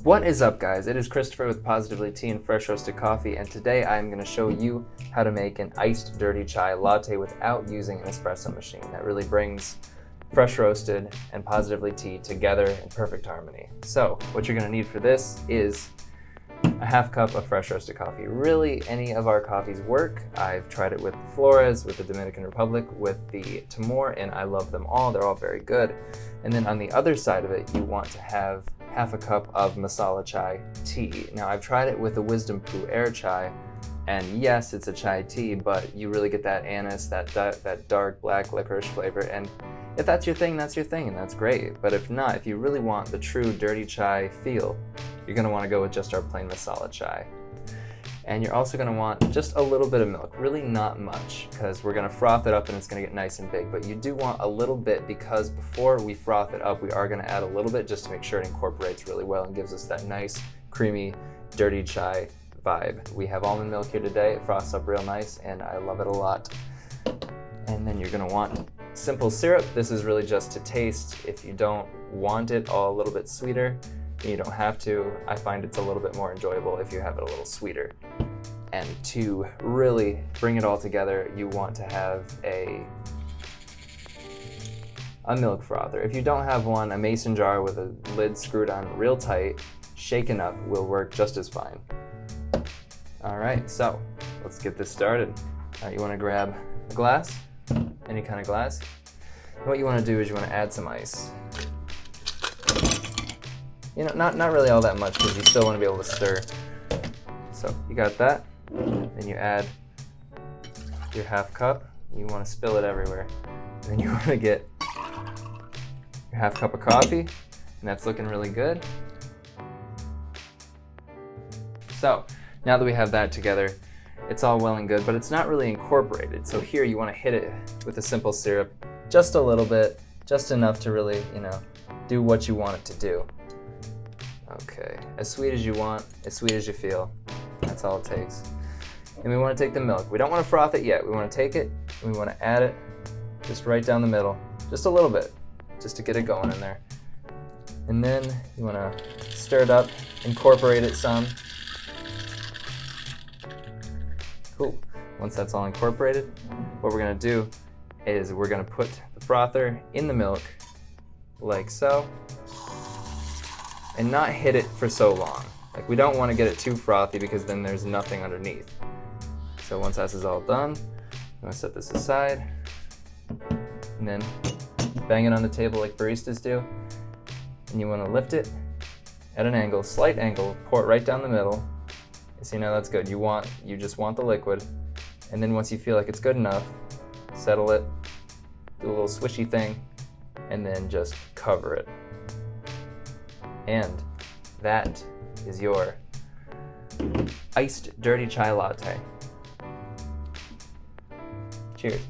What is up, guys? It is Christopher with Positively Tea and Fresh Roasted Coffee, and today I'm going to show you how to make an iced dirty chai latte without using an espresso machine. That really brings fresh roasted and Positively Tea together in perfect harmony. So what you're going to need for this is a half cup of fresh roasted coffee. Really, any of our coffees work. I've tried it with Flores, with the Dominican Republic, with the Timor, and I love them all. They're all very good. And then on the other side of it, you want to have half a cup of Masala Chai tea. Now, I've tried it with the Wisdom Brew Air Chai, and yes, it's a chai tea, but you really get that anise, that dark black licorice flavor, and if that's your thing, and that's great. But if not, if you really want the true dirty chai feel, you're gonna wanna go with just our plain Masala Chai. And you're also gonna want just a little bit of milk, really not much, because we're gonna froth it up and it's gonna get nice and big, but you do want a little bit because before we froth it up, we are gonna add a little bit just to make sure it incorporates really well and gives us that nice, creamy, dirty chai vibe. We have almond milk here today. It froths up real nice and I love it a lot. And then you're gonna want simple syrup. This is really just to taste. If you don't want it all a little bit sweeter, you don't have to. I find it's a little bit more enjoyable if you have it a little sweeter. And to really bring it all together, you want to have a milk frother. If you don't have one, a mason jar with a lid screwed on real tight, shaken up, will work just as fine. All right, so let's get this started. You want to grab a glass, any kind of glass. And what you want to do is you want to add some ice. You know, not really all that much because you still want to be able to stir. So you got that. Then you add your half cup. You want to spill it everywhere. And then you want to get your half cup of coffee, and that's looking really good. So now that we have that together, it's all well and good, but it's not really incorporated. So here you want to hit it with a simple syrup, just a little bit, just enough to really, do what you want it to do. Okay, as sweet as you want, as sweet as you feel. That's all it takes. And we want to take the milk. We don't want to froth it yet. We want to take it and we want to add it just right down the middle, just a little bit, just to get it going in there. And then you want to stir it up, incorporate it some. Cool. Once that's all incorporated, what we're going to do is we're going to put the frother in the milk like so, and not hit it for so long. Like, we don't want to get it too frothy because then there's nothing underneath. So once this is all done, I'm going to set this aside and then bang it on the table like baristas do. And you want to lift it at an angle, slight angle, pour it right down the middle. So that's good. You just want the liquid. And then once you feel like it's good enough, settle it, do a little swishy thing, and then just cover it. And that is your iced dirty chai latte. Cheers.